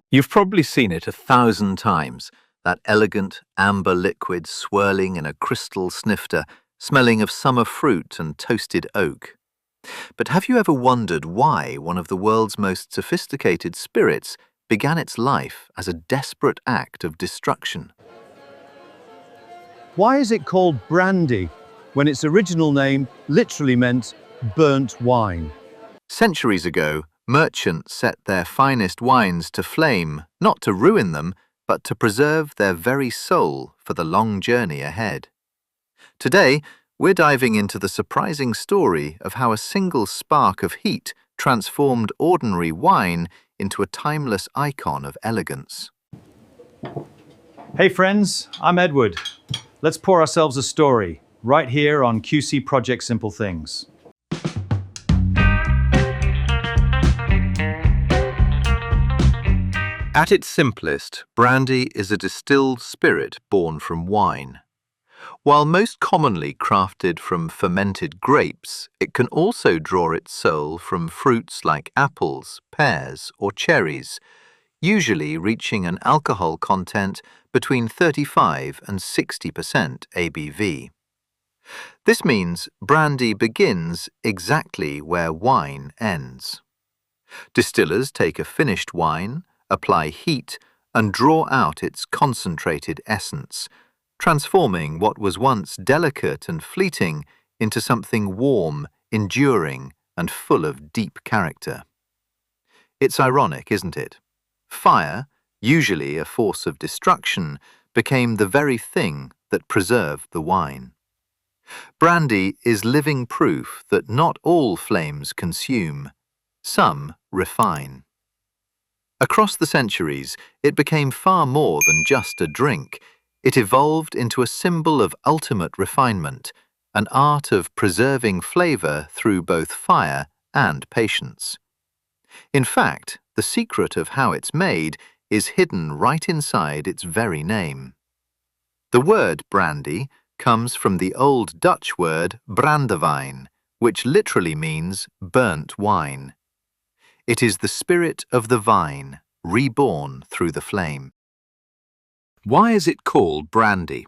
You've probably seen it 1,000 times, that elegant amber liquid swirling in a crystal snifter, smelling of summer fruit and toasted oak. But have you ever wondered why one of the world's most sophisticated spirits began its life as a desperate act of destruction? Why is it called brandy when its original name literally meant burnt wine? Centuries ago, merchants set their finest wines to flame, not to ruin them, but to preserve their very soul for the long journey ahead. Today, we're diving into the surprising story of how a single spark of heat transformed ordinary wine into a timeless icon of elegance. Hey friends, I'm Edward. Let's pour ourselves a story right here on QC Project Simple Things. At its simplest, brandy is a distilled spirit born from wine. While most commonly crafted from fermented grapes, it can also draw its soul from fruits like apples, pears, or cherries, usually reaching an alcohol content between 35 and 60% ABV. This means brandy begins exactly where wine ends. Distillers take a finished wine, apply heat, and draw out its concentrated essence, transforming what was once delicate and fleeting into something warm, enduring, and full of deep character. It's ironic, isn't it? Fire, usually a force of destruction, became the very thing that preserved the wine. Brandy is living proof that not all flames consume, some refine. Across the centuries, it became far more than just a drink. It evolved into a symbol of ultimate refinement, an art of preserving flavor through both fire and patience. In fact, the secret of how it's made is hidden right inside its very name. The word brandy comes from the Old Dutch word Brandewijn, which literally means burnt wine. It is the spirit of the vine, reborn through the flame. Why is it called brandy?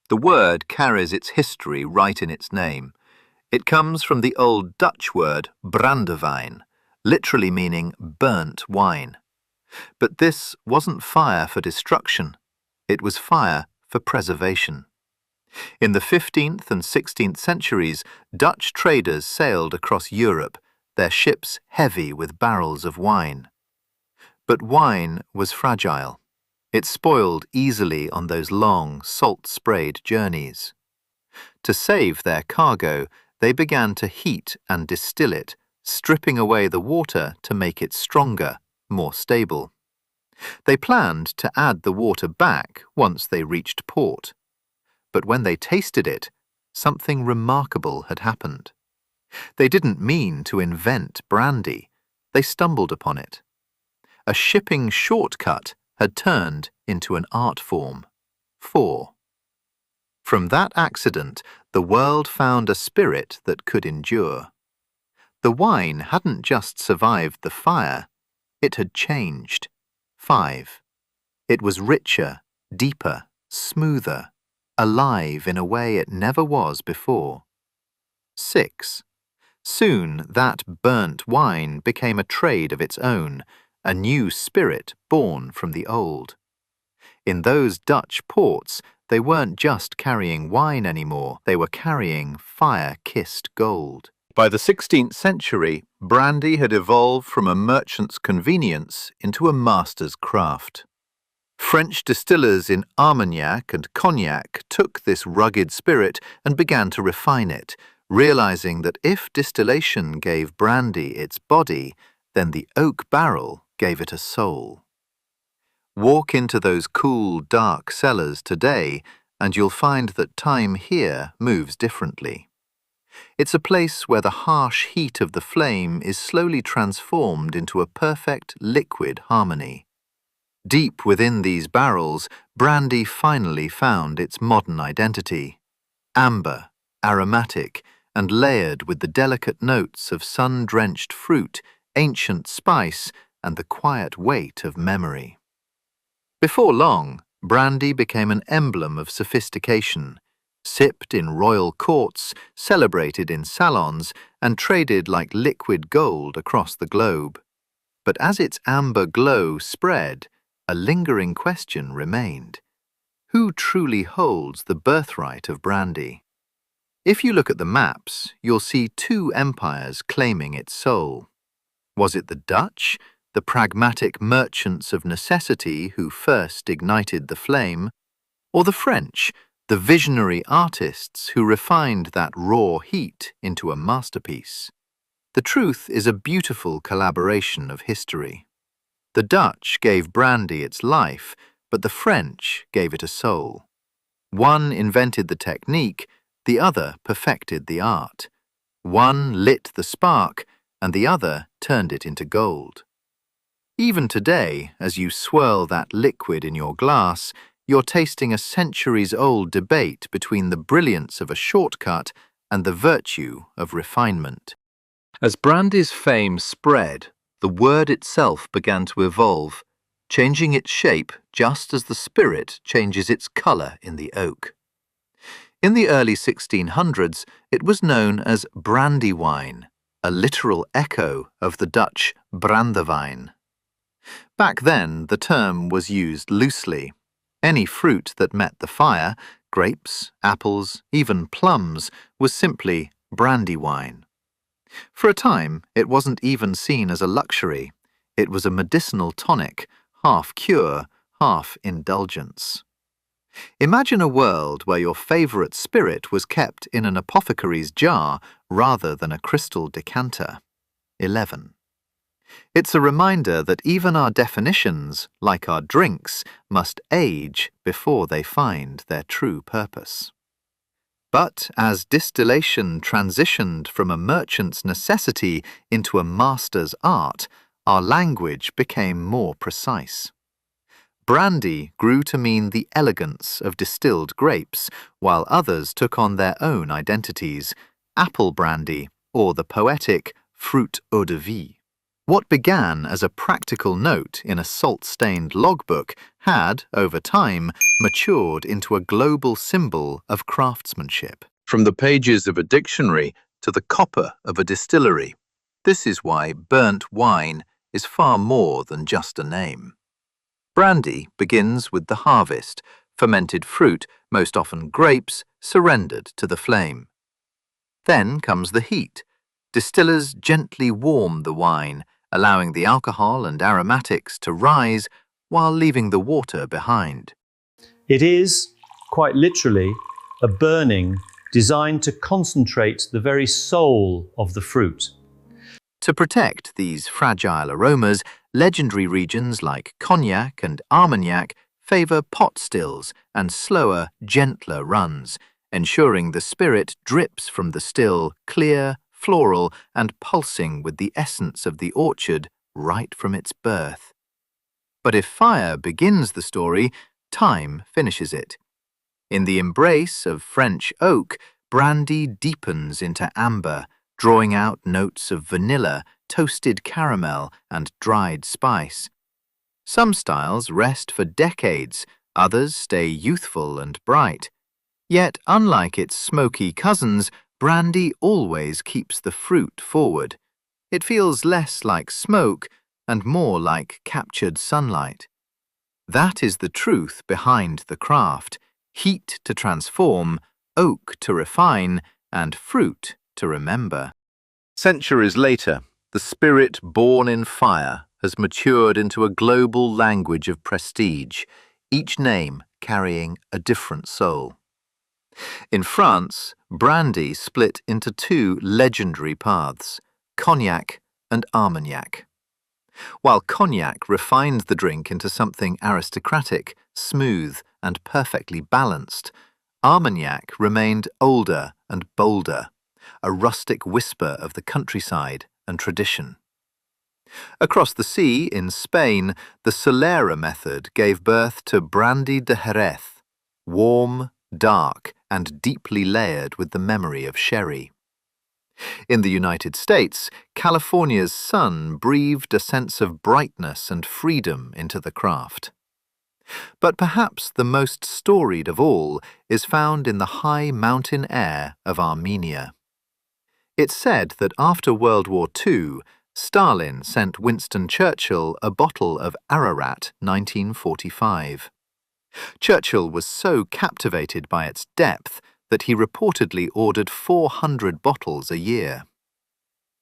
The word carries its history right in its name. It comes from the Old Dutch word Brandewijn, literally meaning burnt wine. But this wasn't fire for destruction. It was fire for preservation. In the 15th and 16th centuries, Dutch traders sailed across Europe, their ships heavy with barrels of wine. But wine was fragile. It spoiled easily on those long, salt-sprayed journeys. To save their cargo, they began to heat and distill it, stripping away the water to make it stronger, more stable. They planned to add the water back once they reached port. But when they tasted it, something remarkable had happened. They didn't mean to invent brandy. They stumbled upon it. A shipping shortcut had turned into an art form. From that accident, the world found a spirit that could endure. The wine hadn't just survived the fire, it had changed. 5. It was richer, deeper, smoother, alive in a way it never was before. 6. Soon that burnt wine became a trade of its own, a new spirit born from the old. In those Dutch ports, they weren't just carrying wine anymore, they were carrying fire-kissed gold. By the 16th century, brandy had evolved from a merchant's convenience into a master's craft. French distillers in Armagnac and Cognac took this rugged spirit and began to refine it, realizing that if distillation gave brandy its body, then the oak barrel gave it a soul. Walk into those cool, dark cellars today, and you'll find that time here moves differently. It's a place where the harsh heat of the flame is slowly transformed into a perfect liquid harmony. Deep within these barrels, brandy finally found its modern identity. Amber, aromatic, and layered with the delicate notes of sun-drenched fruit, ancient spice, and the quiet weight of memory. Before long, brandy became an emblem of sophistication, sipped in royal courts, celebrated in salons, and traded like liquid gold across the globe. But as its amber glow spread, a lingering question remained. Who truly holds the birthright of brandy? If you look at the maps, you'll see two empires claiming its soul. Was it the Dutch, the pragmatic merchants of necessity who first ignited the flame, or the French, the visionary artists who refined that raw heat into a masterpiece? The truth is a beautiful collaboration of history. The Dutch gave brandy its life, but the French gave it a soul. One invented the technique, the other perfected the art. One lit the spark, and the other turned it into gold. Even today, as you swirl that liquid in your glass, you're tasting a centuries-old debate between the brilliance of a shortcut and the virtue of refinement. As brandy's fame spread, the word itself began to evolve, changing its shape just as the spirit changes its colour in the oak. In the early 1600s, it was known as Brandewijn, a literal echo of the Dutch Brandewijn. Back then, the term was used loosely. Any fruit that met the fire, grapes, apples, even plums, was simply Brandewijn. For a time, it wasn't even seen as a luxury. It was a medicinal tonic, half cure, half indulgence. Imagine a world where your favourite spirit was kept in an apothecary's jar rather than a crystal decanter. 11. It's a reminder that even our definitions, like our drinks, must age before they find their true purpose. But as distillation transitioned from a merchant's necessity into a master's art, our language became more precise. Brandy grew to mean the elegance of distilled grapes, while others took on their own identities, apple brandy or the poetic fruit eau de vie. What began as a practical note in a salt-stained logbook had, over time, matured into a global symbol of craftsmanship. From the pages of a dictionary to the copper of a distillery, this is why burnt wine is far more than just a name. Brandy begins with the harvest, fermented fruit, most often grapes, surrendered to the flame. Then comes the heat. Distillers gently warm the wine, allowing the alcohol and aromatics to rise while leaving the water behind. It is, quite literally, a burning designed to concentrate the very soul of the fruit. To protect these fragile aromas, legendary regions like Cognac and Armagnac favour pot stills and slower, gentler runs, ensuring the spirit drips from the still, clear, floral and pulsing with the essence of the orchard right from its birth. But if fire begins the story, time finishes it. In the embrace of French oak, brandy deepens into amber, drawing out notes of vanilla, toasted caramel, and dried spice. Some styles rest for decades, others stay youthful and bright. Yet, unlike its smoky cousins, brandy always keeps the fruit forward. It feels less like smoke and more like captured sunlight. That is the truth behind the craft: heat to transform, oak to refine, and fruit to remember. Centuries later, the spirit born in fire has matured into a global language of prestige, each name carrying a different soul. In France, brandy split into two legendary paths, Cognac and Armagnac. While Cognac refined the drink into something aristocratic, smooth, and perfectly balanced, Armagnac remained older and bolder, a rustic whisper of the countryside and tradition. Across the sea, in Spain, the Solera method gave birth to Brandy de Jerez, warm, dark, and deeply layered with the memory of sherry. In the United States, California's sun breathed a sense of brightness and freedom into the craft. But perhaps the most storied of all is found in the high mountain air of Armenia. It's said that after World War II, Stalin sent Winston Churchill a bottle of Ararat 1945. Churchill was so captivated by its depth that he reportedly ordered 400 bottles a year.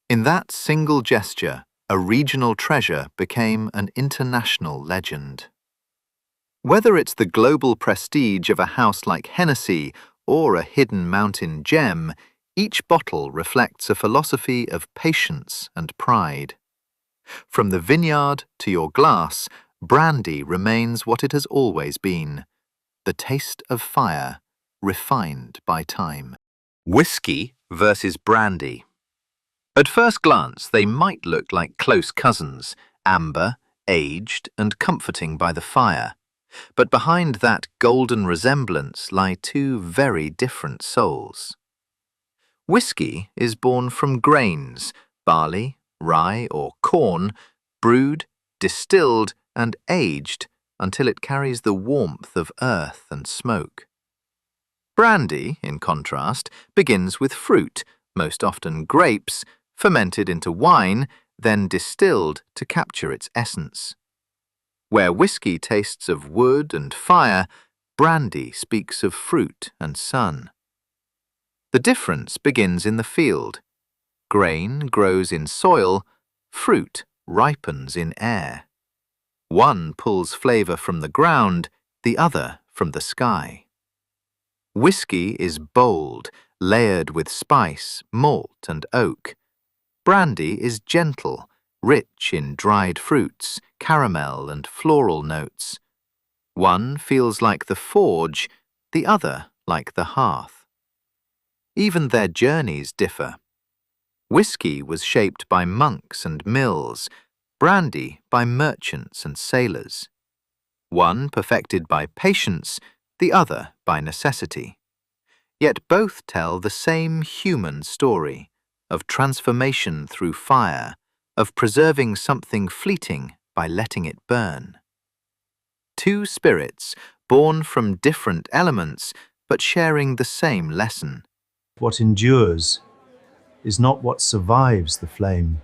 In that single gesture, a regional treasure became an international legend. Whether it's the global prestige of a house like Hennessy or a hidden mountain gem, each bottle reflects a philosophy of patience and pride. From the vineyard to your glass, brandy remains what it has always been, the taste of fire, refined by time. Whiskey versus brandy. At first glance, they might look like close cousins, amber, aged, and comforting by the fire. But behind that golden resemblance lie two very different souls. Whiskey is born from grains, barley, rye, or corn, brewed, distilled, and aged until it carries the warmth of earth and smoke. Brandy, in contrast, begins with fruit, most often grapes, fermented into wine, then distilled to capture its essence. Where whiskey tastes of wood and fire, brandy speaks of fruit and sun. The difference begins in the field. Grain grows in soil, fruit ripens in air. One pulls flavour from the ground, the other from the sky. Whiskey is bold, layered with spice, malt and oak. Brandy is gentle, rich in dried fruits, caramel and floral notes. One feels like the forge, the other like the hearth. Even their journeys differ. Whiskey was shaped by monks and mills, brandy by merchants and sailors. One perfected by patience, the other by necessity. Yet both tell the same human story, of transformation through fire, of preserving something fleeting by letting it burn. Two spirits, born from different elements, but sharing the same lesson. What endures is not what survives the flame,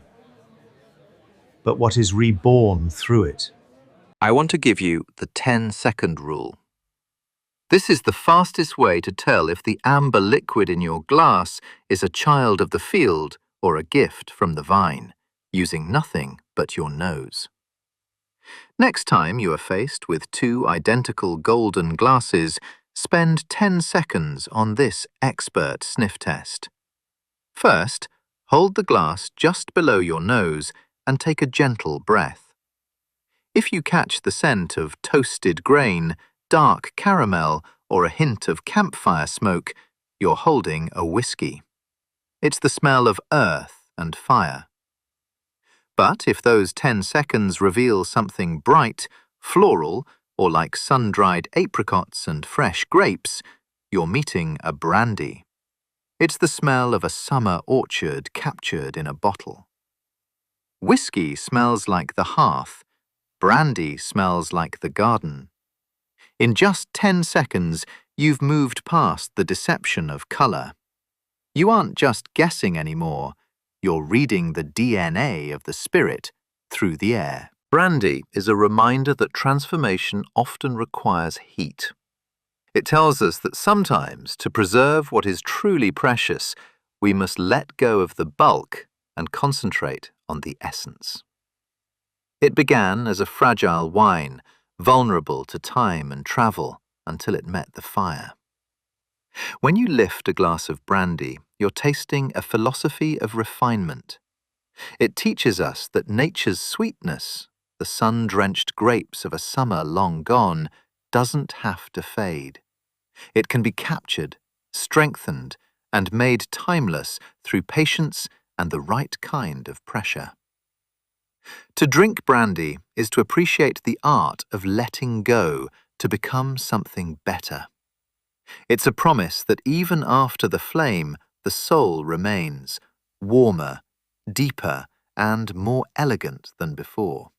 but what is reborn through it. I want to give you the 10-second rule. This is the fastest way to tell if the amber liquid in your glass is a child of the field or a gift from the vine, using nothing but your nose. Next time you are faced with two identical golden glasses, spend 10 seconds on this expert sniff test. First, hold the glass just below your nose and take a gentle breath. If you catch the scent of toasted grain, dark caramel, or a hint of campfire smoke, you're holding a whiskey. It's the smell of earth and fire. But if those 10 seconds reveal something bright, floral, or like sun-dried apricots and fresh grapes, you're meeting a brandy. It's the smell of a summer orchard captured in a bottle. Whiskey smells like the hearth. Brandy smells like the garden. In just 10 seconds, you've moved past the deception of colour. You aren't just guessing anymore. You're reading the DNA of the spirit through the air. Brandy is a reminder that transformation often requires heat. It tells us that sometimes, to preserve what is truly precious, we must let go of the bulk and concentrate on the essence. It began as a fragile wine, vulnerable to time and travel, until it met the fire. When you lift a glass of brandy, you're tasting a philosophy of refinement. It teaches us that nature's sweetness, the sun-drenched grapes of a summer long gone, doesn't have to fade. It can be captured, strengthened, and made timeless through patience and the right kind of pressure. To drink brandy is to appreciate the art of letting go to become something better. It's a promise that even after the flame, the soul remains, warmer, deeper, and more elegant than before.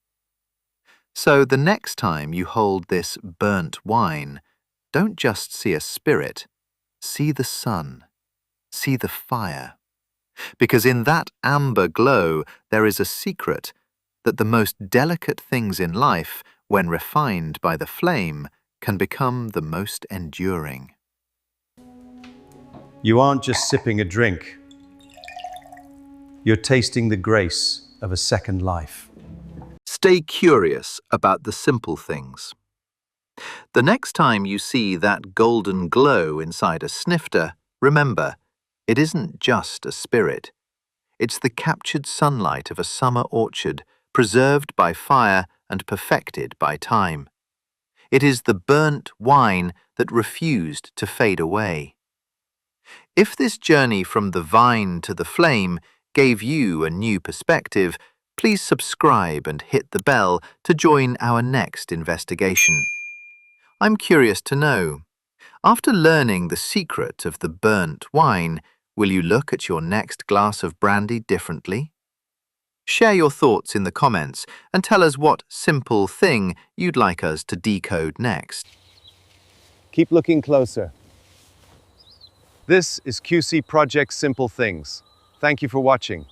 So the next time you hold this burnt wine, don't just see a spirit, see the sun, see the fire. Because in that amber glow there is a secret that the most delicate things in life, when refined by the flame, can become the most enduring. You aren't just sipping a drink. You're tasting the grace of a second life. Stay curious about the simple things. The next time you see that golden glow inside a snifter, remember, it isn't just a spirit. It's the captured sunlight of a summer orchard, preserved by fire and perfected by time. It is the burnt wine that refused to fade away. If this journey from the vine to the flame gave you a new perspective, please subscribe and hit the bell to join our next investigation. I'm curious to know, after learning the secret of the burnt wine, will you look at your next glass of brandy differently? Share your thoughts in the comments and tell us what simple thing you'd like us to decode next. Keep looking closer. This is QC Project Simple Things. Thank you for watching.